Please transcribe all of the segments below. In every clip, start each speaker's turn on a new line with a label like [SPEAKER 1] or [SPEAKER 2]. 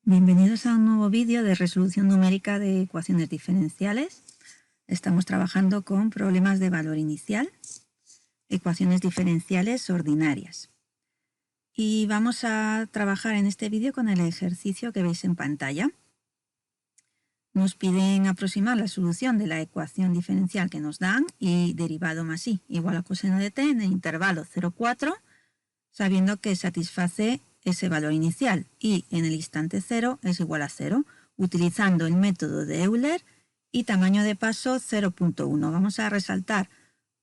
[SPEAKER 1] Bienvenidos a un nuevo vídeo de resolución numérica de ecuaciones diferenciales. Estamos trabajando con problemas de valor inicial, ecuaciones diferenciales ordinarias. Y vamos a trabajar en este vídeo con el ejercicio que veis en pantalla. Nos piden aproximar la solución de la ecuación diferencial que nos dan y derivado más i igual a coseno de t en el intervalo 0,4, sabiendo que satisface ese valor inicial y en el instante 0 es igual a 0, utilizando el método de Euler y tamaño de paso 0.1. Vamos a resaltar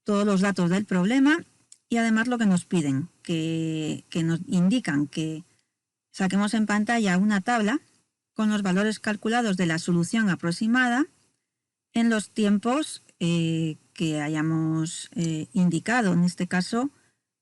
[SPEAKER 1] todos los datos del problema y además lo que nos piden, que nos indican que saquemos en pantalla una tabla con los valores calculados de la solución aproximada en los tiempos que hayamos indicado, en este caso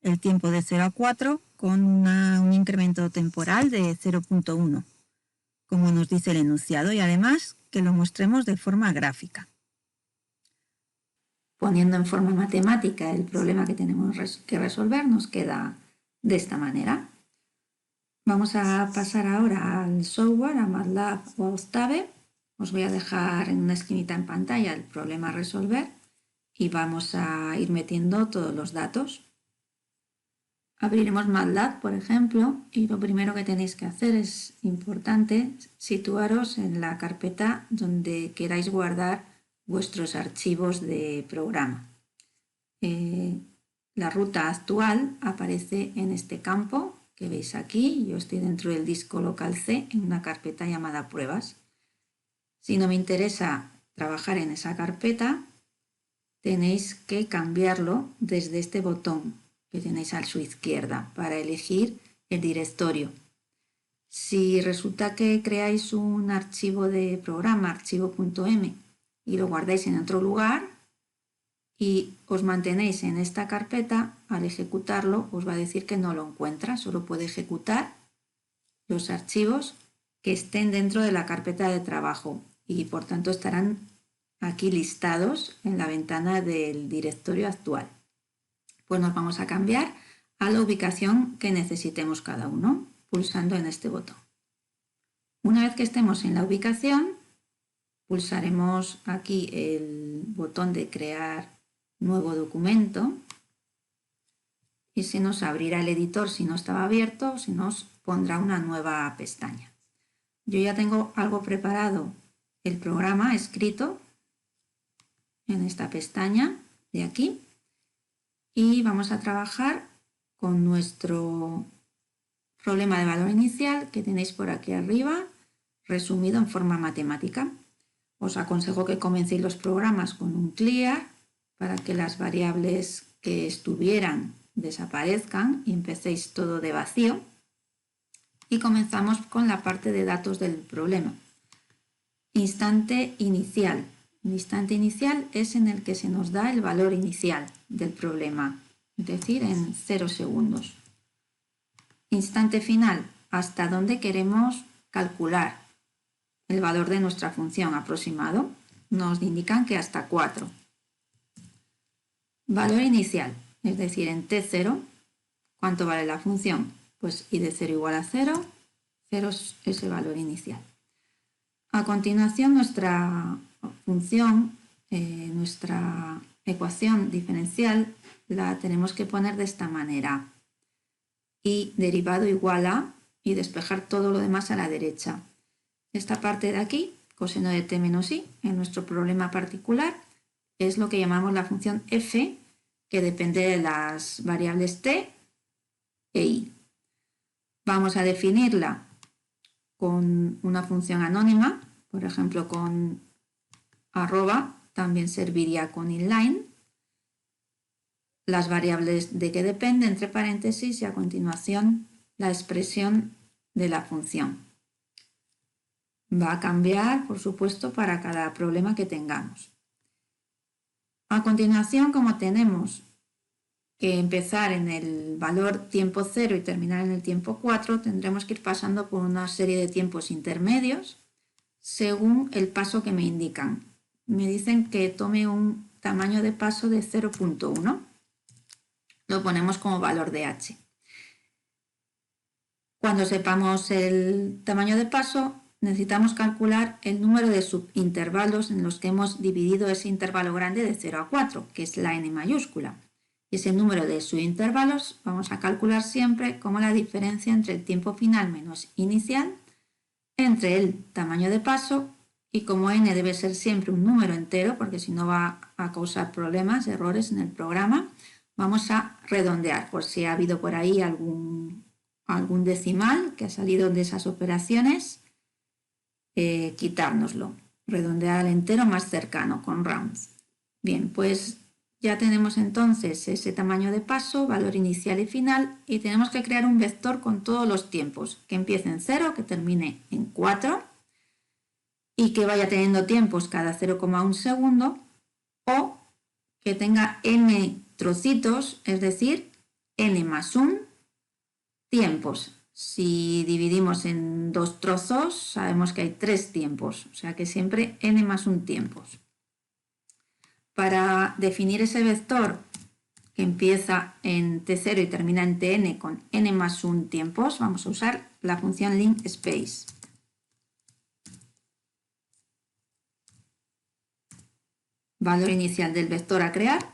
[SPEAKER 1] el tiempo de 0 a 4 con un incremento temporal de 0.1, como nos dice el enunciado, y además que lo mostremos de forma gráfica. Poniendo en forma matemática el problema que tenemos que resolver, nos queda de esta manera. Vamos a pasar ahora al software, a MATLAB o a Octave. Os voy a dejar en una esquinita en pantalla el problema a resolver y vamos a ir metiendo todos los datos. Abriremos MATLAB, por ejemplo, y lo primero que tenéis que hacer es importante situaros en la carpeta donde queráis guardar vuestros archivos de programa. La ruta actual aparece en este campo que veis aquí. Yo estoy dentro del disco local C en una carpeta llamada pruebas. Si no me interesa trabajar en esa carpeta, tenéis que cambiarlo desde este botón que tenéis a su izquierda para elegir el directorio. Si resulta que creáis un archivo de programa, archivo.m, y lo guardáis en otro lugar y os mantenéis en esta carpeta, al ejecutarlo os va a decir que no lo encuentra, solo puede ejecutar los archivos que estén dentro de la carpeta de trabajo y por tanto estarán aquí listados en la ventana del directorio actual. Pues nos vamos a cambiar a la ubicación que necesitemos cada uno, pulsando en este botón. Una vez que estemos en la ubicación, pulsaremos aquí el botón de crear nuevo documento y se nos abrirá el editor si no estaba abierto o se nos pondrá una nueva pestaña. Yo ya tengo algo preparado, el programa escrito en esta pestaña de aquí. Y vamos a trabajar con nuestro problema de valor inicial que tenéis por aquí arriba, resumido en forma matemática. Os aconsejo que comencéis los programas con un clear para que las variables que estuvieran desaparezcan y empecéis todo de vacío. Y comenzamos con la parte de datos del problema. Instante inicial. El instante inicial es en el que se nos da el valor inicial del problema, es decir, en 0 segundos. Instante final, hasta donde queremos calcular el valor de nuestra función aproximado. Nos indican que hasta 4. Valor inicial, es decir, en t0, ¿cuánto vale la función? Pues i de 0 igual a 0, 0 es ese valor inicial. A continuación, nuestra función, nuestra ecuación diferencial, la tenemos que poner de esta manera. Y derivado igual a, y despejar todo lo demás a la derecha. Esta parte de aquí, coseno de t menos i, en nuestro problema particular, es lo que llamamos la función f, que depende de las variables t e i. Vamos a definirla con una función anónima, por ejemplo con arroba, también serviría con inline, las variables de que depende entre paréntesis y a continuación la expresión de la función. Va a cambiar, por supuesto, para cada problema que tengamos. A continuación, como tenemos que empezar en el valor tiempo 0 y terminar en el tiempo 4, tendremos que ir pasando por una serie de tiempos intermedios según el paso que me indican. Me dicen que tome un tamaño de paso de 0.1. Lo ponemos como valor de h. Cuando sepamos el tamaño de paso, necesitamos calcular el número de subintervalos en los que hemos dividido ese intervalo grande de 0 a 4, que es la n mayúscula. Y ese número de subintervalos vamos a calcular siempre como la diferencia entre el tiempo final menos inicial, entre el tamaño de paso, y como n debe ser siempre un número entero, porque si no va a causar problemas, errores en el programa, vamos a redondear, por si ha habido por ahí algún decimal que ha salido de esas operaciones, quitárnoslo, redondear al entero más cercano con rounds. Bien, pues ya tenemos entonces ese tamaño de paso, valor inicial y final, y tenemos que crear un vector con todos los tiempos, que empiece en 0, que termine en 4 y que vaya teniendo tiempos cada 0,1 segundo, o que tenga n trocitos, es decir, n más 1 tiempos. Si dividimos en 2 trozos, sabemos que hay 3 tiempos, o sea que siempre n más 1 tiempos. Para definir ese vector que empieza en t0 y termina en tn con n más 1 tiempos, vamos a usar la función linspace. Valor inicial del vector a crear,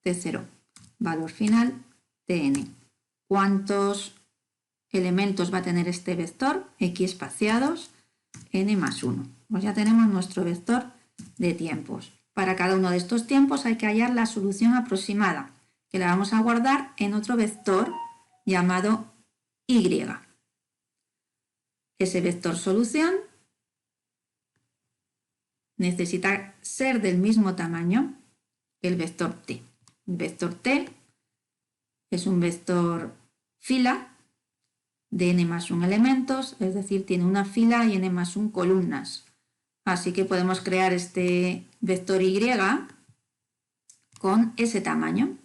[SPEAKER 1] t0. Valor final, tn. ¿Cuántos elementos va a tener este vector? X espaciados, n más 1. Pues ya tenemos nuestro vector de tiempos. Para cada uno de estos tiempos hay que hallar la solución aproximada, que la vamos a guardar en otro vector llamado y. Ese vector solución necesita ser del mismo tamaño que el vector t. El vector t es un vector fila de n más 1 elementos, es decir, tiene una fila y n más 1 columnas. Así que podemos crear este vector y con ese tamaño,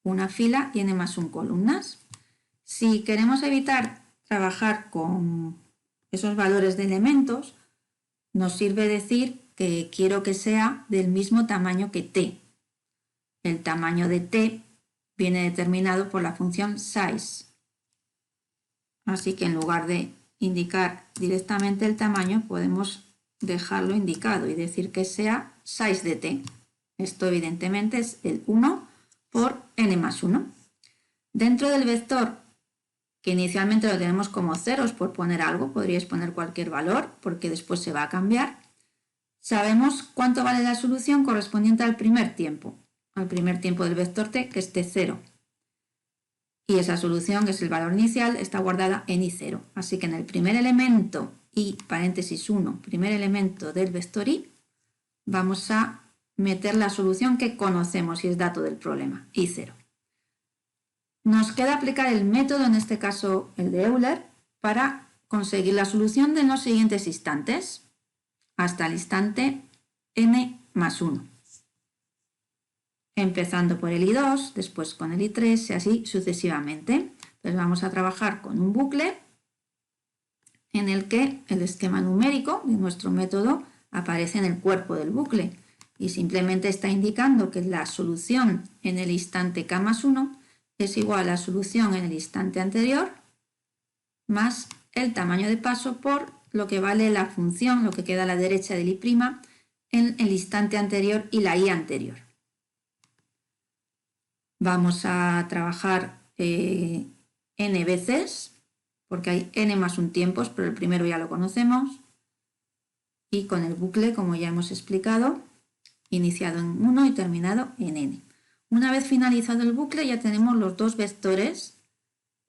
[SPEAKER 1] una fila y n más 1 columnas. Si queremos evitar trabajar con esos valores de elementos, nos sirve decir que quiero que sea del mismo tamaño que t. El tamaño de t viene determinado por la función size. Así que en lugar de indicar directamente el tamaño, podemos dejarlo indicado y decir que sea size de t. Esto evidentemente es el 1 por n más 1. Dentro del vector, que inicialmente lo tenemos como ceros por poner algo, podríais poner cualquier valor porque después se va a cambiar, sabemos cuánto vale la solución correspondiente al primer tiempo del vector t, que es t0. Y esa solución, que es el valor inicial, está guardada en i0. Así que en el primer elemento, i paréntesis 1, primer elemento del vector i, vamos a meter la solución que conocemos y es dato del problema, i0. Nos queda aplicar el método, en este caso el de Euler, para conseguir la solución de los siguientes instantes, hasta el instante n más 1. Empezando por el i2, después con el i3 y así sucesivamente. Entonces vamos a trabajar con un bucle en el que el esquema numérico de nuestro método aparece en el cuerpo del bucle y simplemente está indicando que la solución en el instante k más 1 es igual a la solución en el instante anterior más el tamaño de paso por lo que vale la función, lo que queda a la derecha del i' en el instante anterior y la i anterior. Vamos a trabajar n veces, porque hay n más 1 tiempos, pero el primero ya lo conocemos. Y con el bucle, como ya hemos explicado, iniciado en 1 y terminado en n. Una vez finalizado el bucle ya tenemos los dos vectores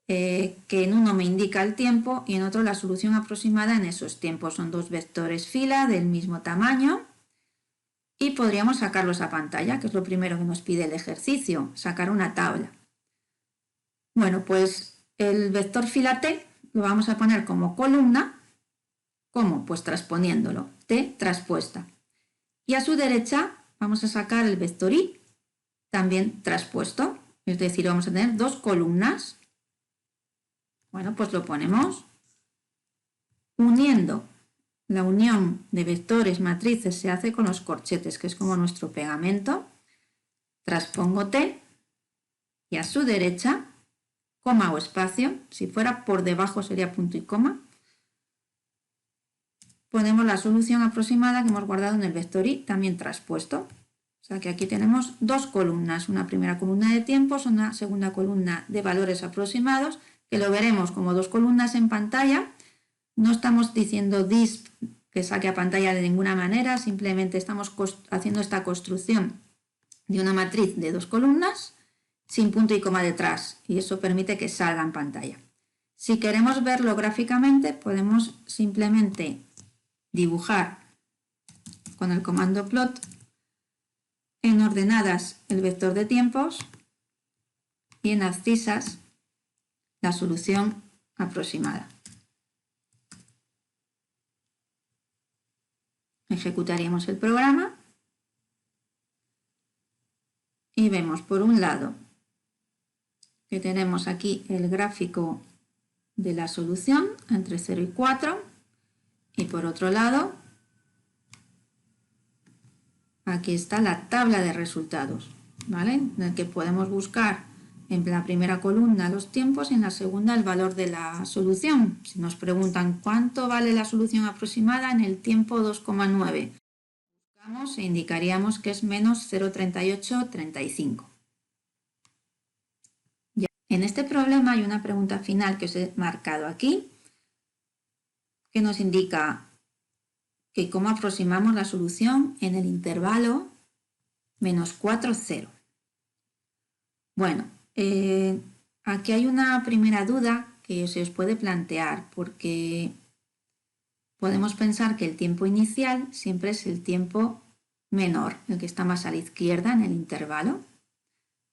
[SPEAKER 1] que en uno me indica el tiempo y en otro la solución aproximada en esos tiempos. Son dos vectores fila del mismo tamaño y podríamos sacarlos a pantalla, que es lo primero que nos pide el ejercicio, sacar una tabla. Bueno, pues el vector fila t lo vamos a poner como columna. ¿Cómo? Pues transponiéndolo, t traspuesta. Y a su derecha vamos a sacar el vector i, también traspuesto, es decir, vamos a tener dos columnas. Bueno, pues lo ponemos uniendo. La unión de vectores matrices se hace con los corchetes, que es como nuestro pegamento. Transpongo t y a su derecha coma o espacio. Si fuera por debajo sería punto y coma. Ponemos la solución aproximada que hemos guardado en el vector y también traspuesto. O sea que aquí tenemos dos columnas, una primera columna de tiempos, una segunda columna de valores aproximados, que lo veremos como dos columnas en pantalla. No estamos diciendo disp que saque a pantalla de ninguna manera, simplemente estamos haciendo esta construcción de una matriz de dos columnas sin punto y coma detrás, y eso permite que salga en pantalla. Si queremos verlo gráficamente, podemos simplemente dibujar con el comando plot en ordenadas el vector de tiempos y en abscisas la solución aproximada. Ejecutaríamos el programa y vemos por un lado que tenemos aquí el gráfico de la solución entre 0 y 4 y por otro lado aquí está la tabla de resultados, ¿vale? En el que podemos buscar en la primera columna los tiempos y en la segunda el valor de la solución. Si nos preguntan cuánto vale la solución aproximada en el tiempo 2,9, buscamos e indicaríamos que es menos 0,3835. En este problema hay una pregunta final que os he marcado aquí, que nos indica que cómo aproximamos la solución en el intervalo menos 4, 0. Bueno, aquí hay una primera duda que se os puede plantear, porque podemos pensar que el tiempo inicial siempre es el tiempo menor, el que está más a la izquierda en el intervalo,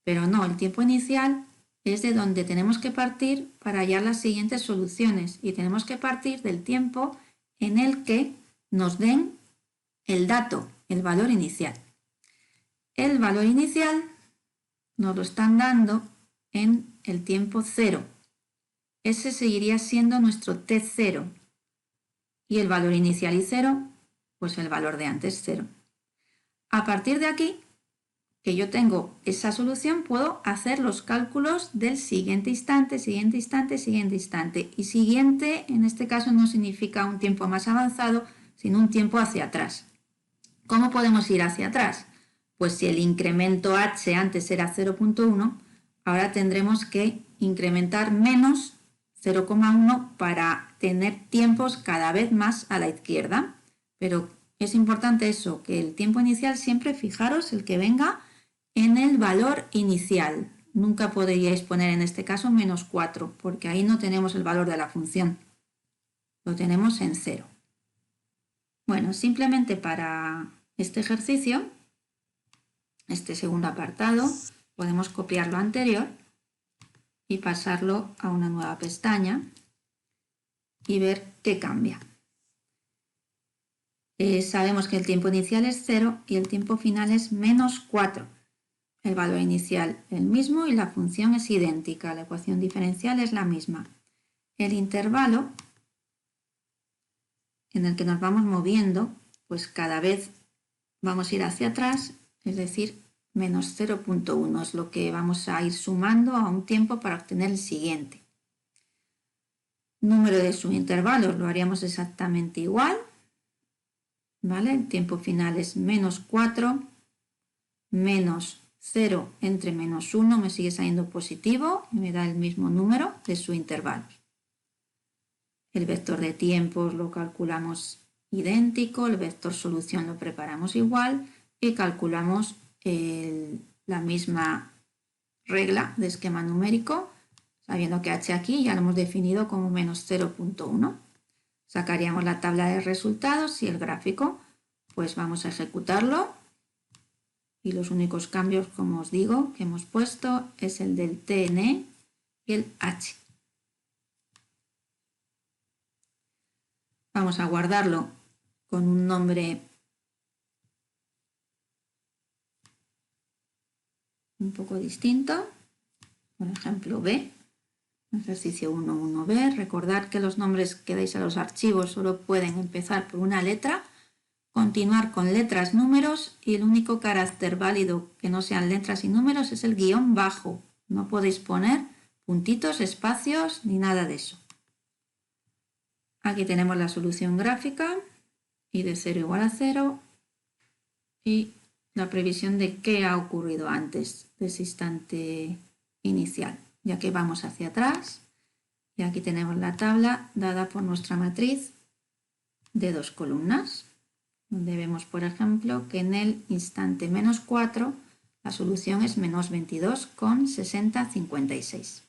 [SPEAKER 1] pero no, el tiempo inicial es de donde tenemos que partir para hallar las siguientes soluciones y tenemos que partir del tiempo en el que nos den el dato, el valor inicial. El valor inicial nos lo están dando en el tiempo 0. Ese seguiría siendo nuestro T0 y el valor inicial y 0, pues el valor de antes 0. A partir de aquí, que yo tengo esa solución, puedo hacer los cálculos del siguiente instante, siguiente instante, siguiente instante. Y siguiente, en este caso, no significa un tiempo más avanzado, sino un tiempo hacia atrás. ¿Cómo podemos ir hacia atrás? Pues si el incremento h antes era 0,1, ahora tendremos que incrementar menos 0,1 para tener tiempos cada vez más a la izquierda. Pero es importante eso, que el tiempo inicial siempre, fijaros, el que venga en el valor inicial. Nunca podríais poner en este caso menos 4, porque ahí no tenemos el valor de la función. Lo tenemos en 0. Bueno, simplemente para este ejercicio, este segundo apartado, podemos copiar lo anterior y pasarlo a una nueva pestaña y ver qué cambia. Sabemos que el tiempo inicial es 0 y el tiempo final es menos 4. El valor inicial el mismo y la función es idéntica, la ecuación diferencial es la misma. El intervalo en el que nos vamos moviendo, pues cada vez vamos a ir hacia atrás, es decir, menos 0,1 es lo que vamos a ir sumando a un tiempo para obtener el siguiente. Número de subintervalos lo haríamos exactamente igual, ¿vale? El tiempo final es menos 4, menos 0 entre menos 1 me sigue saliendo positivo y me da el mismo número de subintervalos. El vector de tiempos lo calculamos idéntico, el vector solución lo preparamos igual y calculamos la misma regla de esquema numérico, sabiendo que h aquí ya lo hemos definido como menos 0,1. Sacaríamos la tabla de resultados y el gráfico, pues vamos a ejecutarlo. Y los únicos cambios, como os digo, que hemos puesto es el del TN y el H. Vamos a guardarlo con un nombre un poco distinto, por ejemplo B, ejercicio 1.1b. Recordad que los nombres que dais a los archivos solo pueden empezar por una letra, continuar con letras, números y el único carácter válido que no sean letras y números es el guión bajo. No podéis poner puntitos, espacios, ni nada de eso. Aquí tenemos la solución gráfica y de 0 igual a 0 y la previsión de qué ha ocurrido antes de ese instante inicial, ya que vamos hacia atrás y aquí tenemos la tabla dada por nuestra matriz de 2 columnas, donde vemos, por ejemplo, que en el instante -4 la solución es -22,6056.